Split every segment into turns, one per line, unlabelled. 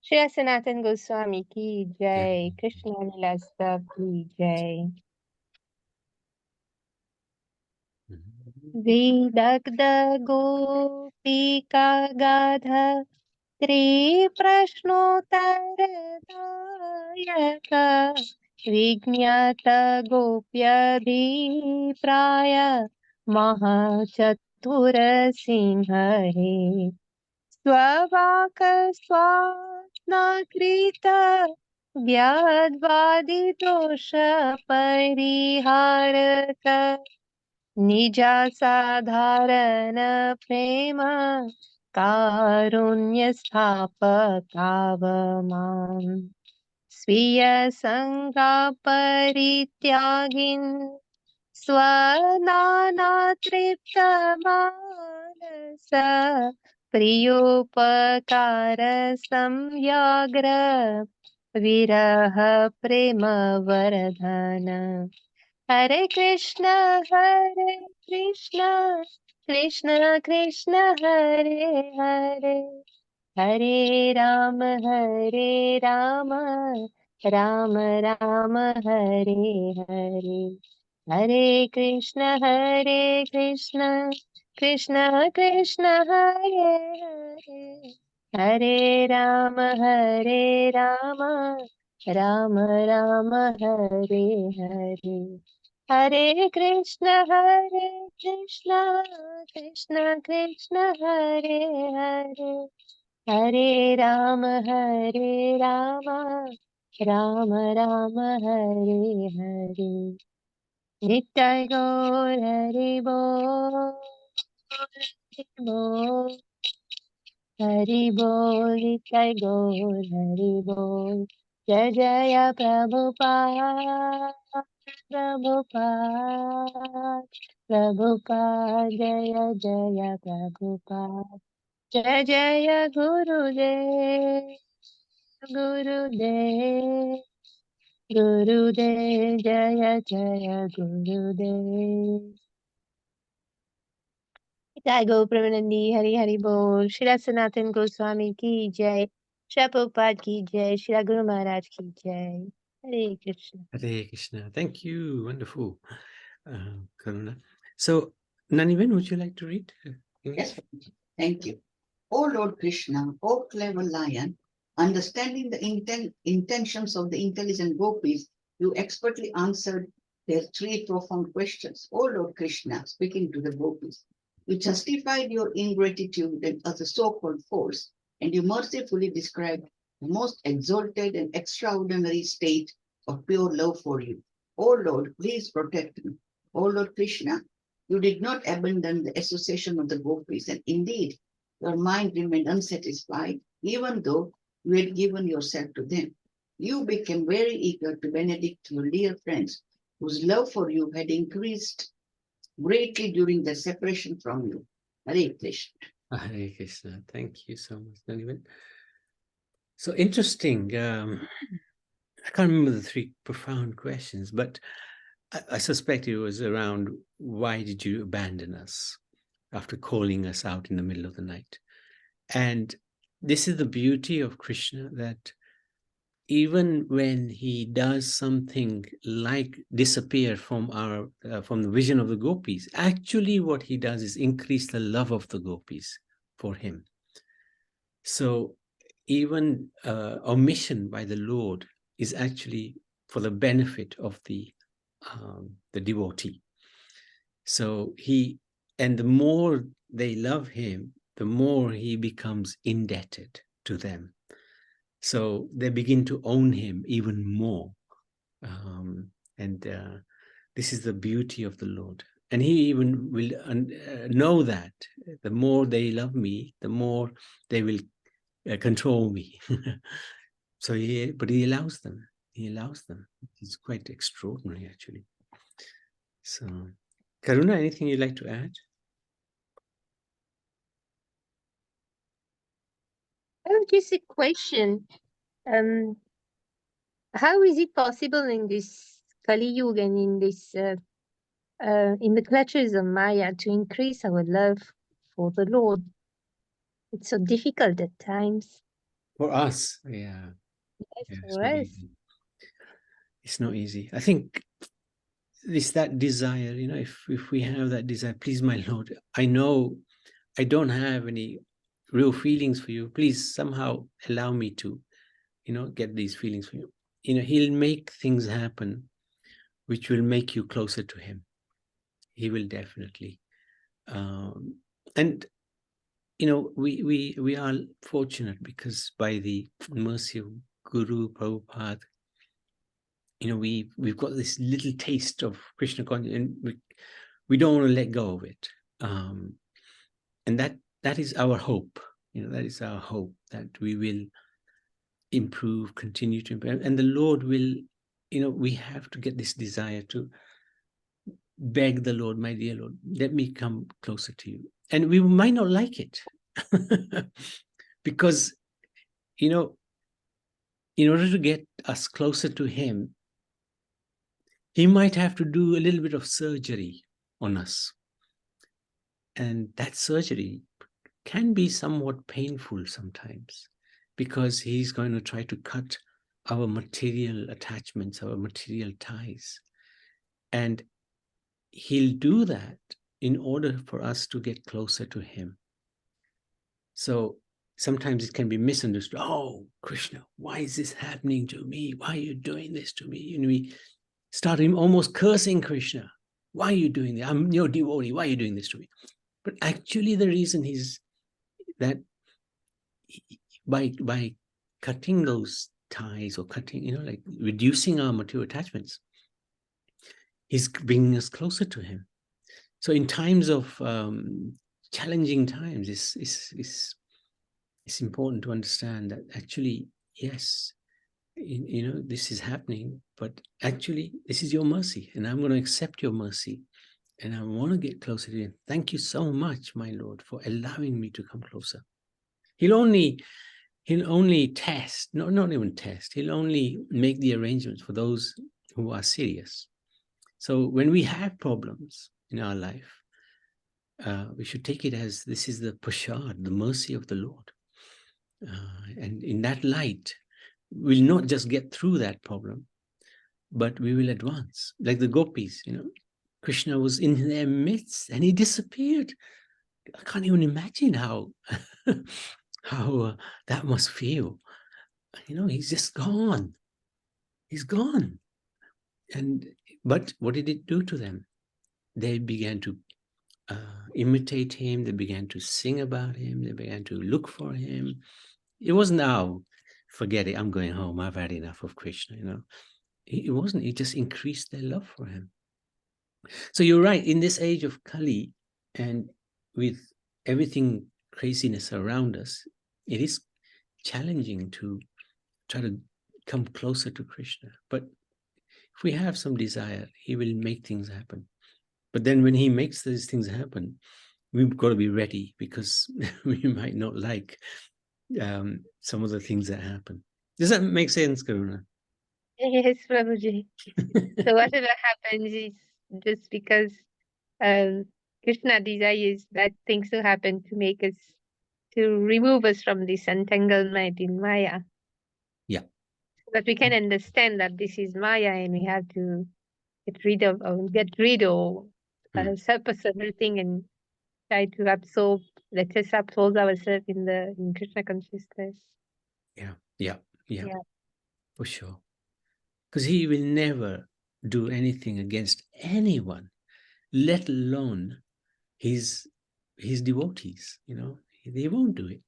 श्री सनातन गोस्वामी की जय, कृष्ण लीला सब की जय। विदग्ध गोपिका गाधा त्रिप्रश्नोत्तरदायक विज्ञात गोप्यभिप्राय महचतुर सिंह हे स्ववाक् स्वात्मकृत व्याद्वादिदोष परिहारक निजा साधारण प्रेम कारुण्य स्थापकावमाम् स्वीय संगा परित्यागिन् स्वनाना तृप्त मानस प्रियोपकार संव्याग्र विरह प्रेम वर्धन हरे कृष्ण कृष्ण कृष्ण हरे हरे हरे राम राम राम हरे हरे हरे कृष्ण कृष्ण कृष्ण हरे हरे हरे राम राम राम हरे हरे हरे कृष्ण कृष्ण कृष्ण हरे हरे हरे राम राम राम हरे हरे नित्य गौर हरि बोल हरि बोल नित्य गौर हरि बोल जय जय प्रभुपाद जय जय प्रभुपाद जय जय गुरुदेव जय जय गुरुदेव जय गो प्रेमानंदी हरि हरि बोल। श्री सनातन गोस्वामी की जय, श्री प्रभुपाद की जय, श्री गुरु महाराज की जय। हरे Krishna.
Hare Krishna. Thank you. Wonderful, Karuna. So, Naniven, would you like to read?
Yes, thank you. O Lord Krishna, O clever lion, understanding the intentions of the intelligent gopis, you expertly answered their three profound questions. O Lord Krishna, speaking to the gopis, you justified your ingratitude as a so-called force, and you mercifully described the most exalted and extraordinary state of pure love for you. O Lord, please protect me. O Lord Krishna, you did not abandon the association of the gopis, and indeed, your mind remained unsatisfied, even though you had given yourself to them. You became very eager to benedict your dear friends, whose love for you had increased greatly during their separation from you. Hare Krishna.
Hare Krishna. Thank you so much, Naniven. So interesting. I can't remember the three profound questions, but I suspect it was around why did you abandon us after calling us out in the middle of the night? And this is the beauty of Krishna, that even when he does something like disappear from our from the vision of the gopis, actually what he does is increase the love of the gopis for him. So even omission by the Lord is actually for the benefit of the devotee. So and the more they love him, the more he becomes indebted to them. So they begin to own him even more. This is the beauty of the Lord. And he even will know that the more they love me, the more they will control me. But he allows them. He allows them. It's quite extraordinary, actually. So, Karuna, anything you'd like to add?
Oh, just a question. How is it possible in this Kali Yuga and in this in the clutches of Maya to increase our love for the Lord? It's so difficult at times.
For us, yeah.
Yes,
Yeah, it's
for
not
us.
easy. It's not easy. I think it's that desire, if we have that desire, please, my Lord, I know I don't have any real feelings for you. Please somehow allow me to, get these feelings for you. He'll make things happen which will make you closer to him. He will definitely. And we are fortunate because by the mercy of Guru Prabhupada, we've got this little taste of Krishna consciousness, and we don't want to let go of it. And that is our hope. That is our hope, that we will improve, continue to improve, and the Lord will. We have to get this desire to beg the Lord, my dear Lord, let me come closer to you. And we might not like it because, in order to get us closer to him, he might have to do a little bit of surgery on us. And that surgery can be somewhat painful sometimes, because he's going to try to cut our material attachments, our material ties. And he'll do that in order for us to get closer to him. So sometimes it can be misunderstood. Oh, Krishna, why is this happening to me? Why are you doing this to me? We start him almost cursing Krishna. Why are you doing this? I'm your devotee. Why are you doing this to me? But actually the reason is that by cutting those ties, or cutting, like reducing our material attachments, he's bringing us closer to him. So in times of challenging times, it's important to understand that actually, yes, this is happening, but actually this is your mercy, and I'm going to accept your mercy, and I want to get closer to you. Thank you so much, my Lord, for allowing me to come closer. He'll only test, not even test, he'll only make the arrangements for those who are serious. So when we have problems in our life, we should take it as this is the prashad, the mercy of the Lord. And in that light, we'll not just get through that problem, but we will advance. Like the gopis, Krishna was in their midst and he disappeared. I can't even imagine how that must feel. He's just gone. He's gone. But what did it do to them? They began to imitate him. They began to sing about him. They began to look for him. It wasn't, oh, forget it, I'm going home, I've had enough of Krishna. It wasn't. It just increased their love for him. So you're right, in this age of Kali, and with everything craziness around us, it is challenging to try to come closer to Krishna. But if we have some desire, he will make things happen. But then when he makes these things happen, we've got to be ready, because we might not like some of the things that happen. Does that make sense, Karuna?
Yes, Prabhuji. So whatever happens is just because Krishna desires that things to happen to remove us from this entanglement in Maya.
Yeah.
So that we can understand that this is Maya and we have to get rid or surpass everything and try to let us absorb ourselves in Krishna consciousness.
Yeah, for sure. Because he will never do anything against anyone, let alone his devotees. He won't do it.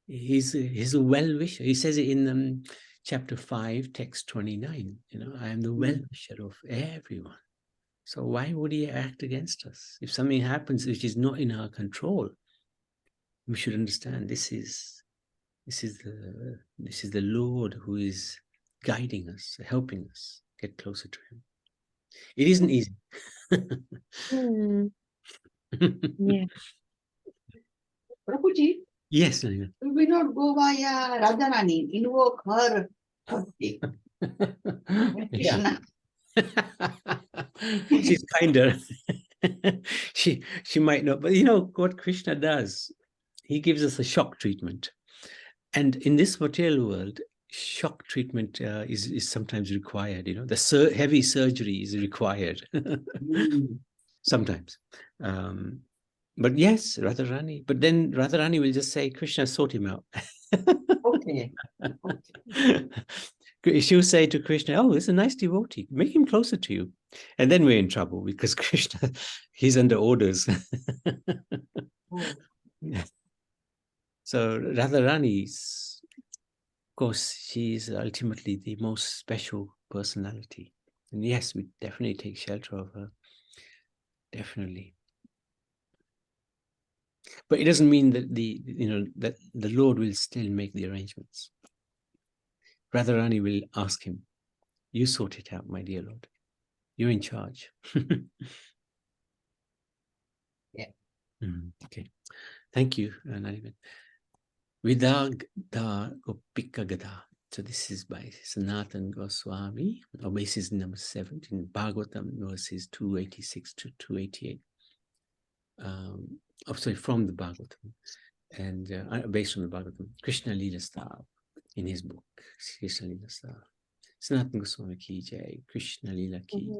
He's a well-wisher. He says it in chapter 5, text 29. I am the well-wisher of everyone. So why would he act against us? If something happens which is not in our control, we should understand this is the Lord who is guiding us, helping us get closer to him. It isn't easy.
Yeah.
Prabhuji,
Yes, Nalini.
will we not go via Radharani, invoke her bhakti?
Yeah.
Krishna.
She's kinder. she might not, but you know what Krishna does? He gives us a shock treatment. And in this material world, shock treatment is sometimes required. The heavy surgery is required sometimes. But yes, Radharani. But then Radharani will just say, Krishna, sort him out.
Okay.
She'll say to Krishna, oh, it's a nice devotee. Make him closer to you. And then we're in trouble because Krishna, he's under orders. So Radharani is, of course, she is ultimately the most special personality. And yes, we definitely take shelter of her. Definitely. But it doesn't mean that that the Lord will still make the arrangements. Radharani will ask him, you sort it out, my dear Lord. You're in charge.
Yeah.
Okay. Thank you, Nariman. Vidagdha Gopika Gadha. So this is by Sanatan Goswami, or basis number 7 in Bhagavatam, verses 286 to 288. From the Bhagavatam, and based on the Bhagavatam, Krishna Lila Stav, in his book, Krishna Lila Stav. Sanatan Goswami ki jai, Krishna Lila ki